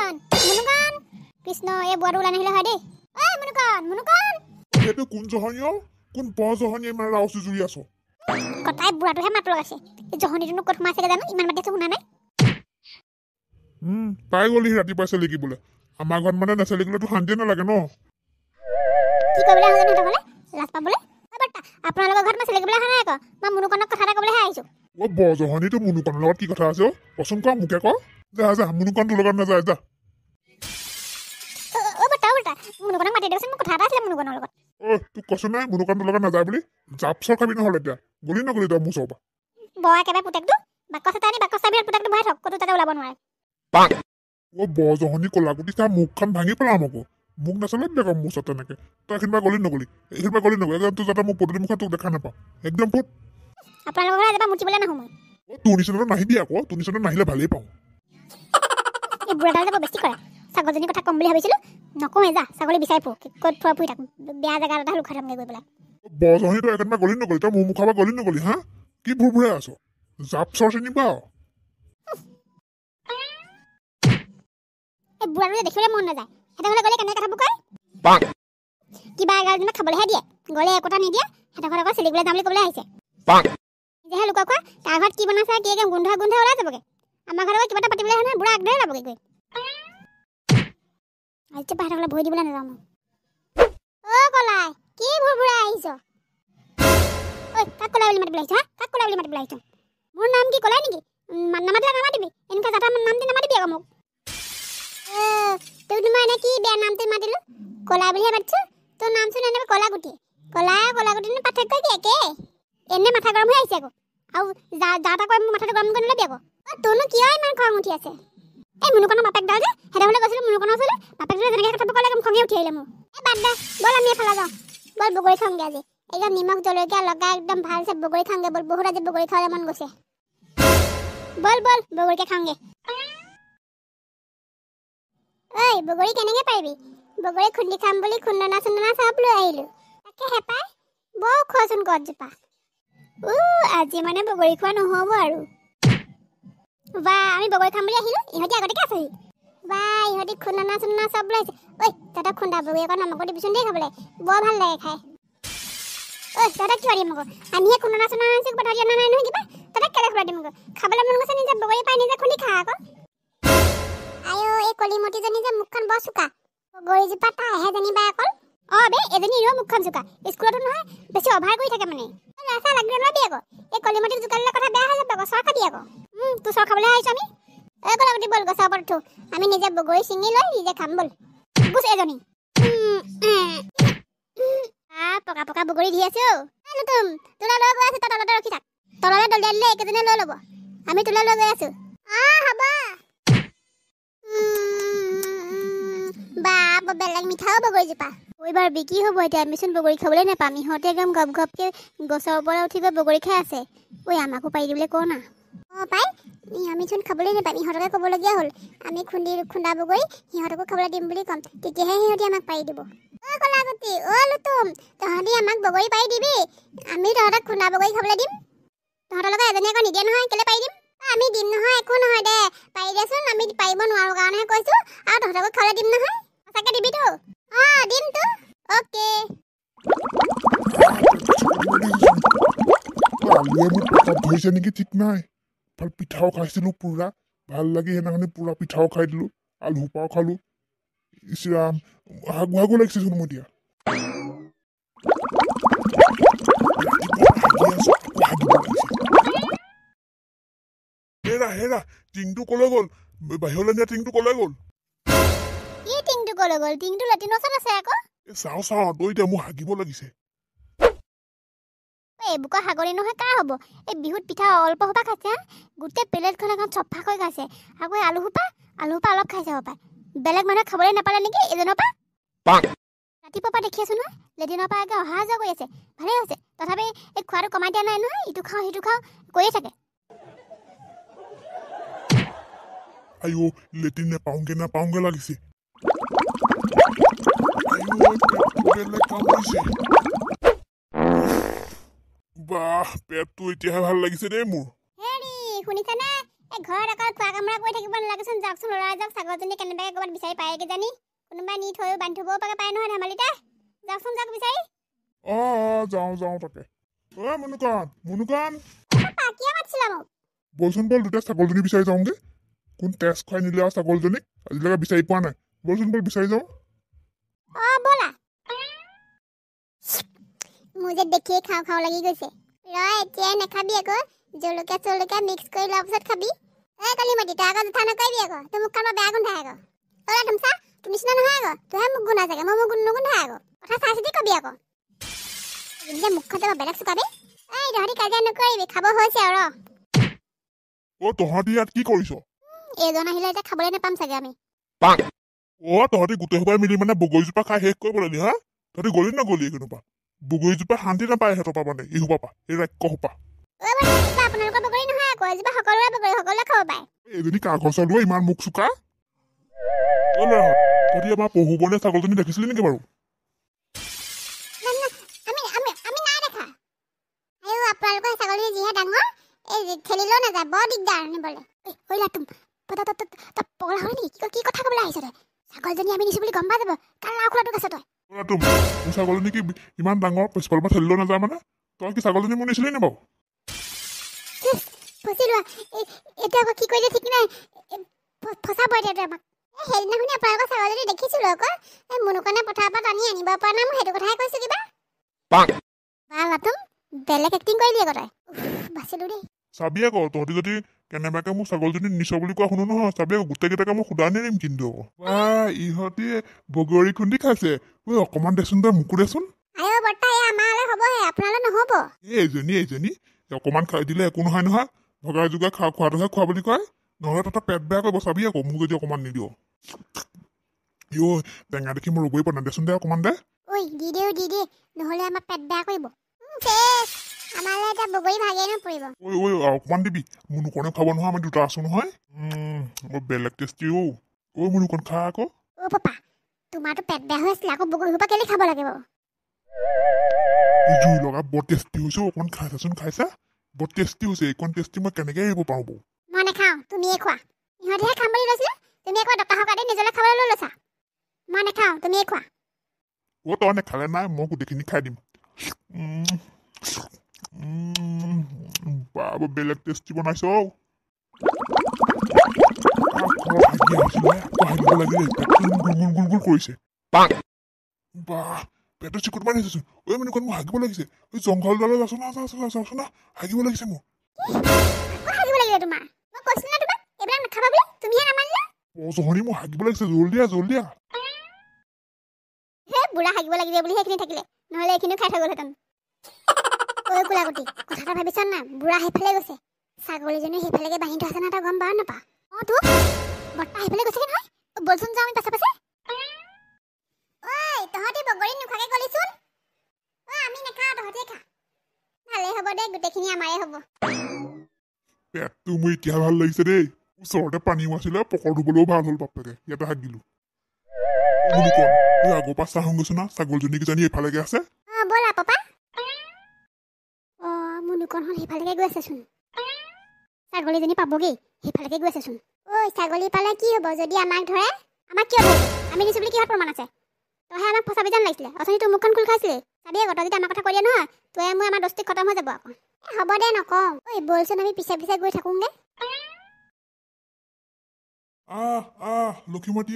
মুনুকন মুনুকন কৃষ্ণ এই বুঢ়াটো ওলাই নাহিলে হয় দেই ঐ মুনুকন মুনুকন এইটো কোন জহনীয় কোন ব জহনীয়ে ইমান ৰাউচি জুৰি আছো কটাই বুঢ়াটোহে মাত লগাইছে এই জহনীটোনো ক'ত সোমাইছেগে জানো ইমান মাতিছে শুনা নাই পাই গ'লি ৰাতিপুৱা চেলিকিবলৈ আমাৰ ঘৰত মানে নেচেলিকিলেতো শান্তিয়ে নালাগে ন কি কৰিবলৈ আহোঁ জানো সিহঁতকলে লাজ পাবলৈ আপোনালোকৰ ঘৰত মই চেলিকিবলৈ অহা নাই আকৌ মই মুনুকনক কথা এটা ক'বলৈহে আহিছোঁ অ' ব জহনীটো মুনুকনৰ লগত কি কথা আছে অ' কচোন কোৱা মোকে ক যা যা মুনুকন তোৰ লগত নাযায় যা মুনুকনক মাতি দিয়কচোন মোৰ কথা এটা আছিলে মুনুকনৰ লগত তোক কৈছো নাই মুনুকন তোৰ লগত নাযায় বুলি জাপ চৰ খাবি নহ'লে এতিয়া গলি নগলি তই মোৰ ওচৰৰ পৰা বৰ একেবাৰে পুতেকটো বাকচ এটা আনি বাকচ চাবি পুতেকটো ভৰাই থক ক'তো তাতে ওলাব নোৱাৰে অ' ব জহনী কলাগুটি তাৰ মুখখন ভাঙি পেলাম আকৌ মোক নাচালে বেগৰ মোৰ ওচৰত তেনেকে তই এইখিনিপা গলি নগলি এইখিনিপা গলি নগলি একদম তোৰ যাতে মোৰ পদূলি মুখত তোক দেখা নাপাওঁ একদম ফুট আপোনালোকৰ ঘৰত এবাৰ মুতিবলৈ নাহোঁ মই তোৰ নিচিনাটো নাহিবি আকৌ তোৰ নিচিনা নাহিলে ভালেই পাওঁ এই বুঢ়াডাল যাব বেছি কৰা ছাগলজনীৰ কথা ক'ম বুলি ভাবিছিলোঁ নকওঁৱে যা ছাগলী বিচাৰি ফুৰ ক'ত ফুৰা ফুৰি থাক বেয়া জেগা এটা লুকাই থাকগে গৈ পেলাই ব জহনী তই একেবাৰে গলি নগলি তই মোৰ মুখৰ পৰা গলি নগলি হা কি ভুৰভুৰাই আছ জাপ চৰ চিনি পাওঁ এই বুঢ়াটো দেখিবলৈ মন নাযায় সিহঁতৰ ঘৰলৈ গ'লে কেনেকৈ কথাবোৰ কয় কিবা এগাল যেনিবা খাবলৈহে দিয়ে গ'লে একোটা নিদিয়ে সিহঁতৰ ঘৰত আকৌ চেলিবলৈ যাম বুলি ক'বলৈ আহিছে নিজেহে লুকুৱা খোৱা তাৰ ঘৰত কি বনাইছে কি একদম গোন্ধ ওলাই যাবগৈ আমাৰ ঘৰত কিবা এটা পাতিবলৈ আহে নহয় বুঢ়া আগদৰে যাবগৈ গৈ আজি বাহিৰলৈ ভৰি দিবলৈ নাযাওঁ মই অ' কলাই কি ভুৰভুৰাই আহিছ ঐ কাক কলাই বুলি মাতিবলৈ আহিছ হা কাক কলাই বুলি মাতিবলৈ আহিছ মোৰ নাম কি কলাই নেকি নামাতিলে নামাতিবি এনেকৈ যাতা নাম দি নামাতিবি আকৌ মোক তোক মই এনে কি বেয়া নামটো মাতিলোঁ কলা বুলিহে মাতিছোঁ তোৰ নাম চোন এনেকৈ কলাগুটি কলাগুটিনো পাৰ্থক্য কি একে এনে মাথা গৰম হৈ আহিছে আকৌ আৰু যা তা কৈ মোৰ মাথাটো গৰম কৰি নল'বি আকৌ তোৰনো কিয় ইমান খং উঠি আছে এই মুনুকনৰ বাপেকডাল যে সেইডাললৈ গৈছিলোঁ মুনুকনৰ ওচৰলৈ বাপেকডালে যেনেকৈ কথাবোৰ ক'লে একদম খঙে উঠি আহিলে মোৰ এই বাদ দে ব'ল আমি এফালে যাওঁ ব'ল বগৰী খাওঁগৈ আজি একদম নিমখ জলকীয়া লগাই একদম ভালছে বগৰী খাওঁগৈ ব'ল বহুত আজি বগৰী খাবলৈ মন গৈছে ব'ল বগৰীকে খাওঁগৈ ঐ বগৰী কেনেকৈ পাৰিবি বগৰী খুন্দি খাম বুলি খুন্দনা চুন্দনা চব লৈ আহিলোঁ তাকে হেপাই বৰ খোৱাচোন গছজোপা আজি মানে বগৰী খোৱা নহ'ব আৰু বা আমি বগৰী খাম বুলি আহিলোঁ ইহঁতি আগতেকে আছেহি বা ইহঁতি খুন্দনা চুন্দনা চব লৈ আহিছে ঐ তহঁতক খুন্দা বগৰী অকণ আমাকো দিবিচোন দেই খাবলৈ বৰ ভাল লাগে খাই তহঁতক কিয় দিম আকৌ আমিহে খুন্দনা চুন্দনা আনিছোঁ কথা দিয়া নাই নহয় কিবা তহঁতক কেলৈ খোলা দিম আকৌ খাবলৈ মন গৈছে নিজে বগৰী পাই নিজে খুন্দি খা আকৌ আইঅ এই কলিমতীজনী যে মুখখন বৰ চোকা বগৰীজোপা তাইহে যেনিবা অকল বে এজনী ৰ মুখখন চোকা স্কুলতো নহয় বেছি অভাৰ কৰি থাকে মানে ৰাস্তা লাগি নলবি আকৌ এই কলিমতীক জোকালিলে কথা বেয়া হৈ যাব আকৌ চৰ খাবি আকৌ তোৰ চৰ খাবলৈ আহিছোঁ আমি কলাগুটি ব'ল গছৰ ওপৰত উঠো আমি নিজে বগৰী ছিঙি লৈ নিজে খাম ব'ল গুচ এজনী পকা পকা বগৰী দি আছো তুম তোলা লৈ গৈ আছো তই তলতে ৰখি থাক তললৈ দলিয়াই দিলে একেজনে লৈ ল'ব আমি তোলা লৈ গৈ আছো হ'ব বা বেলেগ মিঠাও বগৰীজোপা এইবাৰ বিক্ৰী হ'ব এতিয়া আমিচোন বগৰী খাবলৈ নাপাম ইহঁতে একদম গপ গপকৈ গছৰ ওপৰত উঠি গৈ বগৰী খাই আছে আমাকো পাৰি দিবলৈ কওঁ না পাই আমিচোন খাবলৈ নাপাম ইহঁতকে ক'বলগীয়া হ'ল আমি খুন্দা বগৰী সিহঁতকো খাবলৈ দিম বুলি ক'ম তেতিয়াহে সিহঁতি আমাক পাৰি দিব কলাগুটি লুতুম তহঁতি আমাক বগৰী পাৰি দিবি আমি তহঁতক খুন্দা বগৰী খাবলৈ দিম তহঁতৰ লগত এজনী আকৌ নিদিয়ে নহয় কেলৈ পাৰি দিম আমি দিম নহয় একো নহয় দে পাৰি দেচোন আমি পাৰিব নোৱাৰোঁ কাৰণেহে কৈছোঁ আৰু তহঁতকো খাবলৈ দিম নহয় সঁচাকৈ দিবিতো দিমতো অ'কে আলুৱে মোক পেটত ধৰিছে নেকি ঠিক নাই ভাল পিঠাও খাইছিলোঁ পুৰা ভাল লাগি সেইদিনাখনি পুৰা পিঠাও খাই দিলোঁ আলু সোপাও খালোঁ ইচৰাম হাগু লাগিছেচোন মই এতিয়া হেৰা টিংটো ক'লৈ গ'ল বাহিৰলৈ নিয়া টিংটো ক'লৈ গ'ল টিংটো লেট্ৰিনৰ ওচৰত আছে আকৌ চাওঁ তই এতিয়া মোৰ হাগিব লাগিছে এইবোকৰ হাগনি নহয় কাৰ হ'ব এই বিহুত পিঠা অল্প সোপা খাইছে গোটেই প্লেটখন এখন চফা কৰি খাইছে আকৌ আলু সোপা অলপ খাইছে হপায় বেলেগ মানুহে খাবলৈ নাপালে নেকি এজনৰ পৰা ৰাতিপুৱাৰ পৰা দেখি আছো নহয় লেট্ৰিনৰ পৰা একে অহা যোৱা কৰি আছে ভালেই হৈছে তথাপি এই খোৱাটো কমাই দিয়া নাই নহয় ইটো খাওঁ সিটো খাওঁ কৈয়ে থাকে আইঅ লেট্ৰিন নাপাওঁগে লাগিছে বাহ পেটটো এতিয়াহে ভাল লাগিছে দেই মোৰ শুনিছানে এই ঘৰত অকল খোৱা কামৰা কৰি থাকিব নালাগেচোন যাওকচোন ল'ৰা যাওক ছাগলজনী কেনেবাকৈ ক'ৰবাত বিচাৰি পায়েগৈ জানি কোনোবাই নি থৈও বান্ধি থ'বও পায় নহয় ধেমালিতে যাওকচোন যাওক বিচাৰি যাওঁ তাকে মুনুকণ কিয় মাতিছিলা মোক বলচোন বল দুটা ছাগলজনী বিচাৰি যাওঁগে কোন তেজ খুৱাই নিলে আৰু ছাগলজনীক আজিলৈকে বিচাৰি পোৱা নাই বলচোন বল বিচাৰি যাওঁ ব'লা মোৰ যে দেখিয়ে খাওঁ লাগি গৈছে এতিয়াই নাখাবি আকৌ জলকীয়া মিক্স কৰি লোৱাৰ পিছত খাবি কালি মাতি তই আকৌ জোঠা নকৰিবি আকৌ তই মোক কাৰোবাৰ বেয়া গোন্ধাই আকৌ তুমচা তোৰ নিচিনা নহয় আকৌ তইহে মোক গোন্ধা চাগে মই মোক নুগোন্ধাই আকৌ কথা চাই চিতি কবি আকৌ যে মুখতে বেলেগ চুকাবি তহঁতি কাজিয়া নকৰিবি খাব হৈছে আৰু তহঁতি ইয়াত কি কৰিছ এইজন আহিলে এতিয়া খাবলৈ নাপাম চাগে আমি তহঁতি গোটেই সোপাই মিলি মানে বগৰীজোপা খাই শেষ কৰিব ললি হা তহঁতি গলি নগলি এইখিনিপা বগৰীজোপা শান্তি নাপায় সিহঁতৰ পৰা মানে এই সোপা এই ৰাক্য সোপা আপোনালোকৰ বগৰী নহয় আকৌ এজোপা সকলোৰে বগৰী সকলোৱে খাব পাৰে এইজনী কাগজৰ লোৱা ইমান মুখ চোকা তহঁতি আমাৰ পহুবনে ছাগলজনী দেখিছিলি নেকি বাৰু আপোনালোকৰ ছাগলী যিহে ডাঙৰ এই ঠেলিলেও নাযায় বৰ দিগদাৰ নিবলৈ পগলা হয় নেকি কি কথা ক'বলৈ আহিছ তই ছাগলজনী আমি নিছো বুলি গম পাই যাব কাৰ লাও খোলাটো আছে তই মোৰ ছাগলজনী কি ইমান ডাঙৰ পিছফালৰ পৰা ঠেলিলেও নাযায় মানে তই কি ছাগলজনী মোৰ নিছিলি নে বাৰু ফচিলোৱা এতিয়া আকৌ কি কৰিলে ঠিক নাই ফচাব এতিয়া আমাক সেইদিনাখনি আপোনালোকৰ ছাগলজনী দেখিছিলো আকৌ এই মুনুকনে পথাৰৰ পৰা টানি আনিব পৰা নাই মই সেইটো কথাই কৈছো কিবা বেলেগ এক্টিং কৰিলি আকৌ তই বাচিলো দেই চাবি আকৌ তহঁতি যদি কেনেবাকে মোক ছাগলজনী নিছ বুলি কোৱা শুনো নহয় চাবি আকৌ গোটেইকেইটাকে মই সোধা নিদিম কিন্তু ইহঁতি বগৰী খুন্দি খাইছে অকমান দেচোন তই মোকো দেচোন বৰ্তা আমালৈ হ'বহে আপোনালৈ নহ'ব এইজনী অকমান খাই দিলে একো নহয় ভগাই যোগাই খোৱাটোহে খোৱা বুলি কয় নহ'লে তহঁতৰ পেট বেয়া কৰিব চাবি আকৌ মোক যদি অকমান নিদিয় টেঙা দেখি মই ৰবই পৰা নাই দেচোন দে অকমান দে দি দে নহ'লে আমাৰ পেট বেয়া কৰিব আমালৈ এটা বগৰী ভাগেই নপৰিব অকমান দিবি মুনুকণে খাব নহয় আমি দুটা আছো নহয় বেলেগ টেষ্টি মুনুকণ খা আকৌ পাপা তোমাৰতো পেট বেয়া হৈ আছিলে আকৌ বগৰী সোপা কেলে খাব লাগে বাৰু জুই লগা বৰ টেষ্টি হৈছে অকমান খাইছাচোন খাইছা বৰ টেষ্টি হৈছে এইকণ টেষ্টি মই কেনেকে এৰিব পাৰো বাৰু মই নাখাওঁ তুমিয়ে খোৱা ইহঁতিহে খাম বুলি লৈছিলে তুমি একো ডকা হকাতে নিজলৈ খাবলৈ লৈ লৈছা মই নাখাওঁ তুমিয়ে খোৱা তই নেখালে নাই মই গোটেইখিনি খাই দিম বেলেগ টেষ্টি বনাইছ কৰিছে পেটৰ চিকুট মাৰি আছোচোন মানে মই হাগিব লাগিছে জংঘল ডালত আছো না হাগিব লাগিছে মোৰ জহনি মই হাগিব লাগিছে জলদিয়া বুঢ়া হাগিব লাগিব বুলি সেইখিনি থাকিলে নহ'লে এইখিনিও খাই থৈ গ'লহেঁতেন কোলাগুটি কথা এটা ভাবিছ না বুঢ়া সেইফালে গৈছে ছাগলীজনী সেইফালেকে বান্ধি থোৱা আছে না তই গম পাৱ নাপা তোক বৰ্তা সেইফালে গৈছেগে নহয় বলচোন যাওঁ আমি পাছে তহঁতি বগৰী নোখোৱাকে গলিচোন আমি নাখাওঁ তহঁতি খা ভালেই হ'ব দে গোটেইখিনি আমাৰে হ'ব পেটটো মোৰ এতিয়া ভাল লাগিছে দেই ওচৰতে পানীও আছিলে পকৰ ধুবলৈও ভাল হ'ল বাপেকে ইয়াতে হাগিলো আগৰ পৰা চাহ গৈছো না ছাগলজনী কিজানি এইফালেকে আছে ব'লা পাপা মুনুকণখন সেইফালেকে গৈ আছেচোন ছাগলীজনী পাবগৈ সেইফালেকে গৈ আছেচোন ছাগলী পালে কি হ'ব যদি আমাক ধৰে আমাক কিয় ধৰিব আমি নিছো বুলি কিহত প্ৰমাণ আছে তইহে আমাক ফচাবি যেন লাগিছিলে অথনি তোৰ মুখখন খোল খাইছিলি চাবি আকৌ তই যদি আমাৰ কথা কৈ দিয়া নহয় তই মই আমাৰ দস্তি খতম হৈ যাব আকৌ হ'ব দে নকওঁ বলচোন আমি পিছে গৈ থাকোঁগে লক্ষীমতী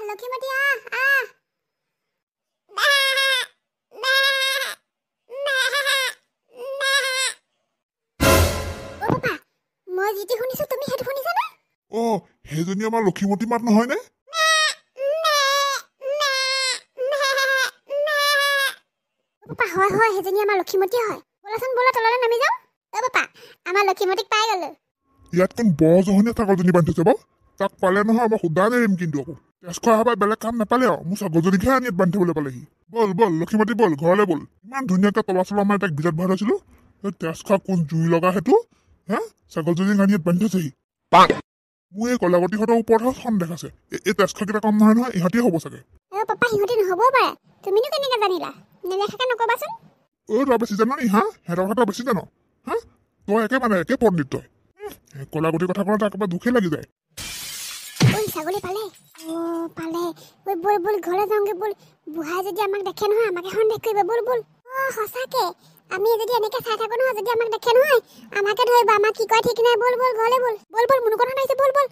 লক্ষীমতী মই যিটি শুনিছো তুমি সেইটো শুনিছানে সেইজনী আমাৰ লক্ষীমতী মাত নহয়নে হয় সেইজনী আমাৰ লক্ষীমতী হয় বলাচোন বলা তললৈ নামি যাওঁ পাপা আমাৰ লক্ষীমতীক পাই গ'লো ইয়াত কোন বৰ জহনীয়া ছাগলজনী বান্ধিছে বাৰু তাক পালে নহয় মই সোধা নেৰিম কিন্তু আকৌ তেজ খোৱা হবাই বেলেগ কাম নাপালে আৰু মোৰ ছাগলজনীকহে আনি ইয়াত বান্ধিবলৈ পালেহি বল লক্ষীমতী বল ঘৰলৈ বল ইমান ধুনীয়াকৈ তলা চলা মই তাক বিজত ভৰাই থৈছিলো তেজ খোৱা কোন জুই লগা সেইটো ছাগলজনীক আনি ইয়াত বান্ধি থৈছেহি মোৰ এই কলাগতিহঁতৰ ওপৰতহে সন্দেহ আছে এই তেজ খোৱাকেইটা কম নহয় ইহঁতিয়ে হ'ব চাগে পাপা সিহঁতি নহ'বও পাৰে তুমিনো কেনেকৈ জানিলা নেদেখাকে নকবাচোন। তই বেছি জান নি হা সিহঁতৰ কথা বেছি জান হা তই একে মানে একে পণ্ডিত তই কলাগুটিৰ কথা ক'লে তাৰ একেবাৰে দুখে লাগি যায় ঐ ছাগলী পালে পালে ঐ বল বল ঘৰলৈ যাওঁগে বল বুঢ়াই যদি আমাক দেখে নহয় আমাকে সন্দেহ কৰিব বল বল সঁচাকে আমি যদি এনেকে চাই থাকো নহয় যদি আমাক দেখে নহয় আমাকে ধৰিব আমাক কি কয় ঠিক নাই বল বল ঘৰলৈ বল বল বল মুনুকণ আহিছে বল বল